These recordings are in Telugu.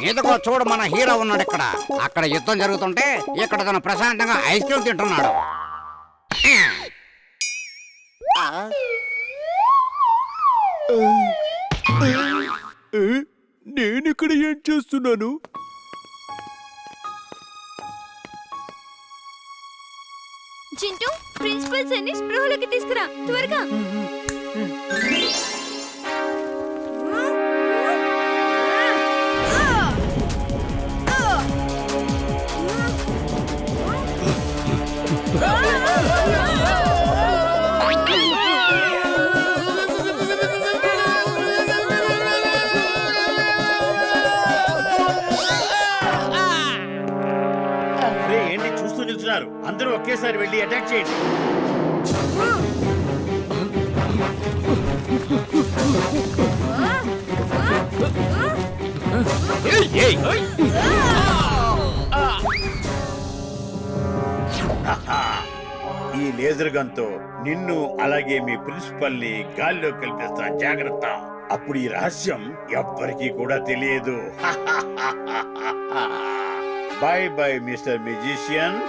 ఇదిగో చూడు, మన హీరో ఉన్నాడు ఇక్కడ. అక్కడ యుద్ధం జరుగుతుంటే ఇక్కడ తను ప్రశాంతంగా ఐస్ క్రీమ్ తింటున్నాడు. నేనిక్కడ ఏం చేస్తున్నాను? చింటూ, ప్రిన్సిపల్ సార్ని స్పృహలోకి తీసుకురా త్వరగా. ఏంటి చూస్తూ నిల్చున్నారు? అందరూ ఒకేసారి వెళ్ళి అటాక్ చేయండి. ఈ లేజర్ గన్తో నిన్ను అలాగే మీ ప్రిన్సిపల్ ని గాల్లో కలిపిస్తాను, జాగ్రత్త. అప్పుడు ఈ రహస్యం ఎవ్వరికీ కూడా తెలియదు. By by mister musician.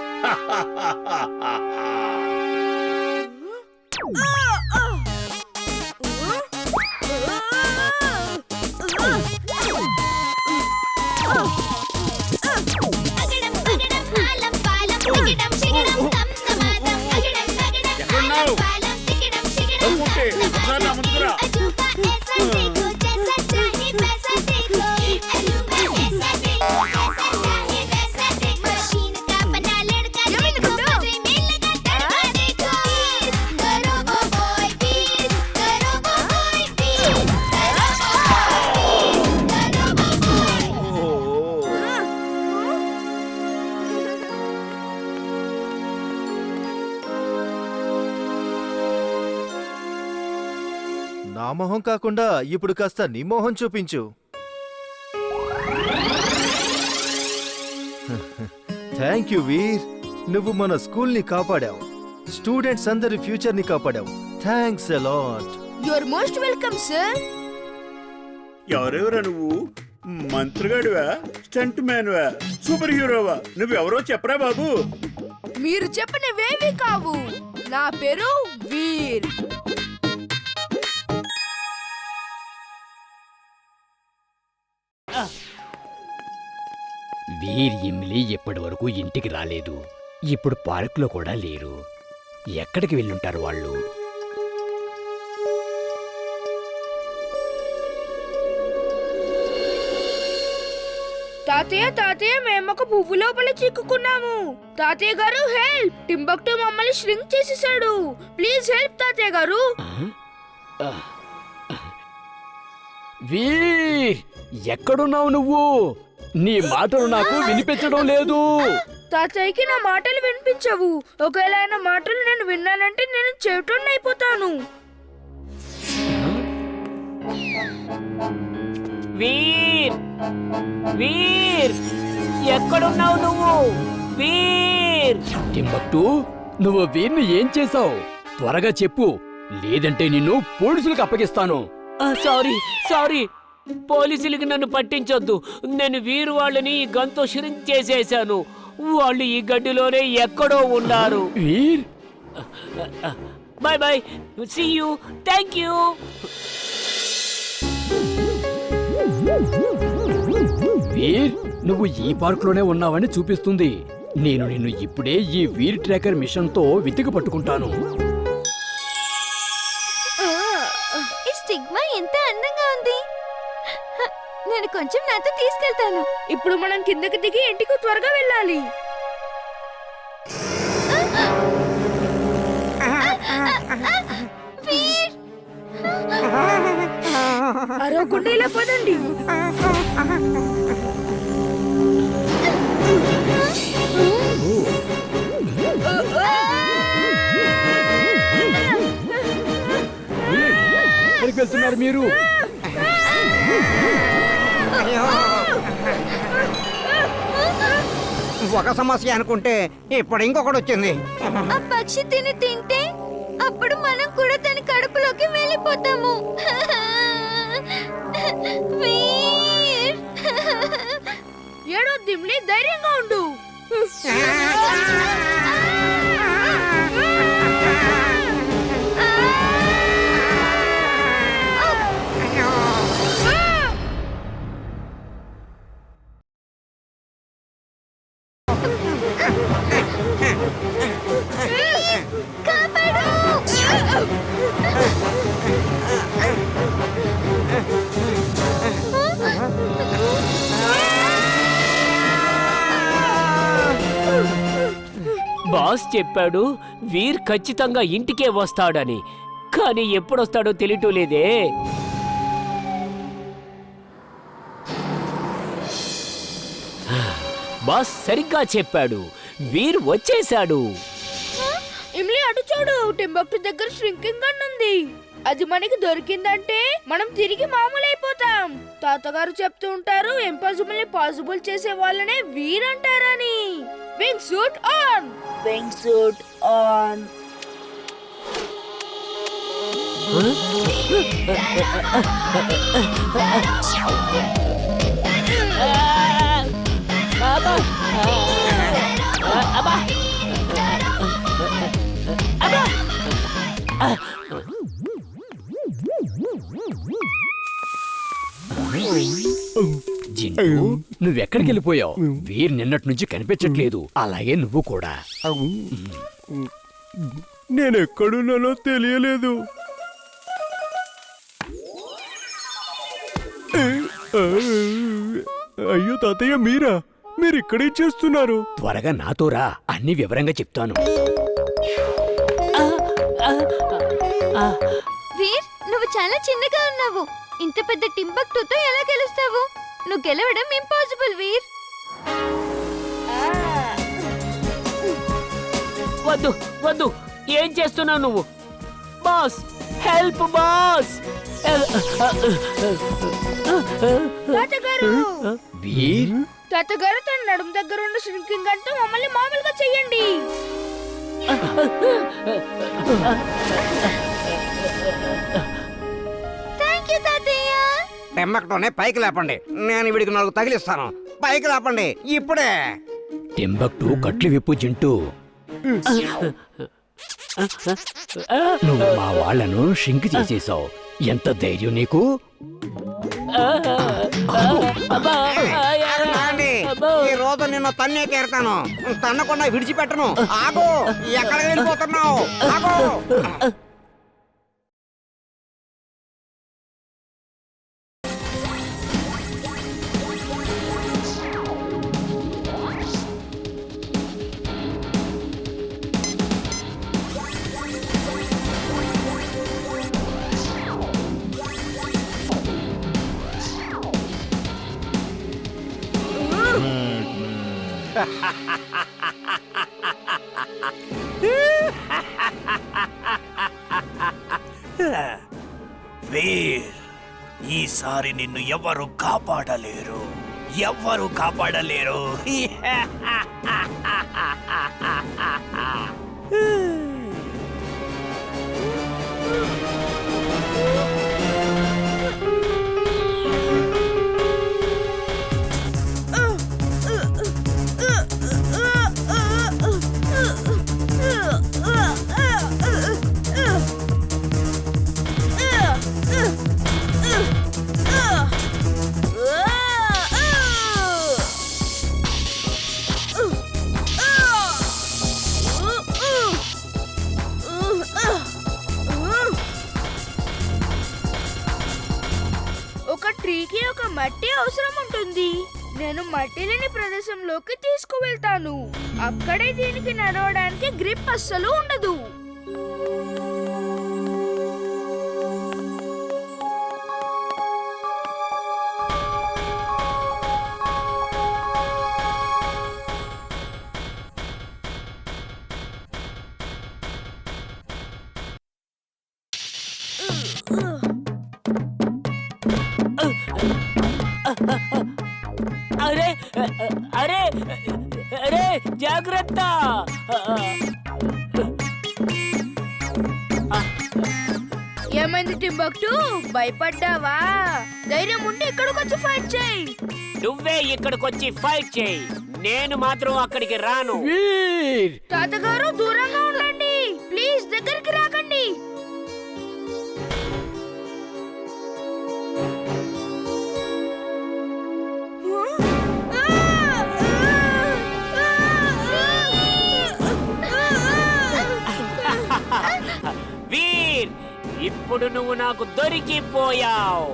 నా మొహం కాకుండా ఇప్పుడు కాస్త నీ మొహం చూపించు. థ్యాంక్ యూ వీర్, నువ్వు మన స్కూల్ ని కాపాడావు, స్టూడెంట్స్ అందరి ఫ్యూచర్ ని కాపాడావు. Thanks a lot. You are most welcome sir. ఎవరెవరా నువ్వు? మంత్రిగాడివా, స్టంట్ మ్యాన్వా, సూపర్ హీరోవా? నువ్వెవరో చెప్పరా బాబు. మీరు చెప్పినవేవి కావు, నా పేరు వీర్. వీర్ ఇమ్లీ ఇప్పటి వరకు ఇంటికి రాలేదు. ఇప్పుడు పార్కులో కూడా లేరు. ఎక్కడికి వెళ్ళుంటారు వాళ్ళు? తాతయ్య తాతయ్య, మేము ఒక పువ్వు లోపల చిక్కుకున్నాము. తాతయ్య గారు హెల్ప్! టింబక్టు మమ్మల్ని ష్రింక్ చేసేసాడు. ప్లీజ్ హెల్ప్ తాతయ్య గారు. వీర్, ఎక్కడున్నావు నువ్వు? నీ మాటలు నాకు వినిపించడం లేదు. తాతయ్యకి నా మాటలు వినిపించవు. ఒకవేళ ఆయన మాటలు నేను విన్నానంటే నేను చెవిటోన్ని అయిపోతాను. వీర్, వీర్, ఎక్కడున్నావు నువ్వు? వీర్! టింబక్టు, నువ్వు వీర్ని ఏం చేశావు? త్వరగా చెప్పు, లేదంటే నిన్ను పోలీసులకు అప్పగిస్తాను. సారీ సారీ, పోలీసులకి నన్ను పట్టించొద్దు. నేను వీరు వాళ్ళని ఈ గన్తో షిరింక్ చేసేశాను. వాళ్ళు ఈ గడ్డిలోనే ఎక్కడో ఉన్నారు. Veer, bye bye, see you, thank you. Veer, నువ్వు ఈ పార్కులోనే ఉన్నావని చూపిస్తుంది. నేను నిన్ను ఇప్పుడే ఈ వీర్ ట్రాకర్ మిషన్తో వెతికి పట్టుకుంటాను. ఈ స్టిగ్మా ఎంత అందంగా ఉంది. నేను కొంచెం నాతో తీసుకెళ్తాను. ఇప్పుడు మనం కిందకి దిగి ఇంటికి త్వరగా వెళ్ళాలి. అరవకుండా ఇలా పదండి. ఎక్కడికి వెళ్తున్నారు మీరు? ఒక సమస్య అనుకుంటే ఇప్పుడు ఇంకొకటి వచ్చింది. ఆ పక్షి తింటే అప్పుడు మనం కూడా తన కడుపులోకి వెళ్ళిపోతాము. వీర్! ఏడో దిమ్లీ, ధైర్యంగా ఉండు. బాస్ చెప్పాడు వీర్ ఖచ్చితంగా ఇంటికే వస్తాడని, కానీ ఎప్పుడొస్తాడో తెలియటం లేదే. బాస్ సరిగ్గా చెప్పాడు, వీర్ వచ్చేశాడు. ఇమ్లీ, అటు చూడు, టింబక్టు దగ్గర ష్రింకింగ్ గన్ ఉంది. అది మనకి దొరికిందంటే మనం తిరిగి మామూలు అయిపోతాం. తాతగారు చెప్తూ ఉంటారు, ఇంపాసిబుల్ ని పాసిబుల్ చేసే వాళ్ళనే వీర్ అంటారని. Wing suit on, wing suit on. Jintu, నువ్వెక్కడికి వెళ్ళిపోయావు? వీర్ నిన్నటి నుంచి కనిపించట్లేదు, అలాగే నువ్వు కూడా. నేనెక్కడున్నానో తెలియలేదు. అయ్యో తాతయ్య, మీరా? మీరిక్కడేం చేస్తున్నారు? త్వరగా నాతో రా, అన్ని వివరంగా చెప్తాను. వీర్, నువ్వు చాలా చిన్నగా ఉన్నావు. ఇంత పెద్ద టింబక్టూతో ఎలా గెలుస్తావు? నువ్వు గెలవడం ఇంపాసిబుల్ వీర్. వద్దు వద్దు, ఏం చేస్తున్నావు నువ్వు? Boss, help boss! తాతగారు, వీర్, తాతగారు తన నడుము దగ్గర ఉన్న ష్రింకింగ్ గన్ తో మమ్మల్ని మామూలుగా చెయ్యండి. థ్యాంక్ యూ తాతయ్య. టెమ్మకటోనే పైకి లేపండి, నేను వీడికి 4 తగిలిస్తాను. పైకి లేపండి ఇప్పుడే. టింబక్టు కట్లు విప్పు జింటూ. నువ్వు మా వాళ్లను షింక్ చేసేసావు. ఎంత ధైర్యం నీకు? ఆగండి. ఈ రోజు నిన్ను తన్నే తీరుతాను, తన్నకుండా విడిచిపెట్టను. ఆగు, ఎక్కడికి వెళ్ళిపోతున్నావు? ఆగు. వీర్, ఈసారి నిన్ను ఎవరు కాపాడలేరు, ఎవ్వరు కాపాడలేరు. ఒక ట్రీకి ఒక మట్టి అవసరం ఉంటుంది. నేను మట్టి లేని ప్రదేశంలోకి తీసుకువెళ్తాను. అక్కడే దీనికి నడవడానికి గ్రిప్ అస్సలు ఉండదు. అరే అరే అరే, జాగ్రత్త! ఏమైంది టింబక్టు భయపడ్డావా? ధైర్యం ఉంటే ఇక్కడికి వచ్చి ఫైట్ చేయి. నువ్వే ఇక్కడికొచ్చి ఫైట్ చేయి, నేను మాత్రం అక్కడికి రాను. వీర్ తాతగారు దూరంగా ఉండండి, ప్లీజ్ దగ్గరికి రాకండి. వీర్, ఇప్పుడు నువ్వు నాకు దొరికిపోయావు.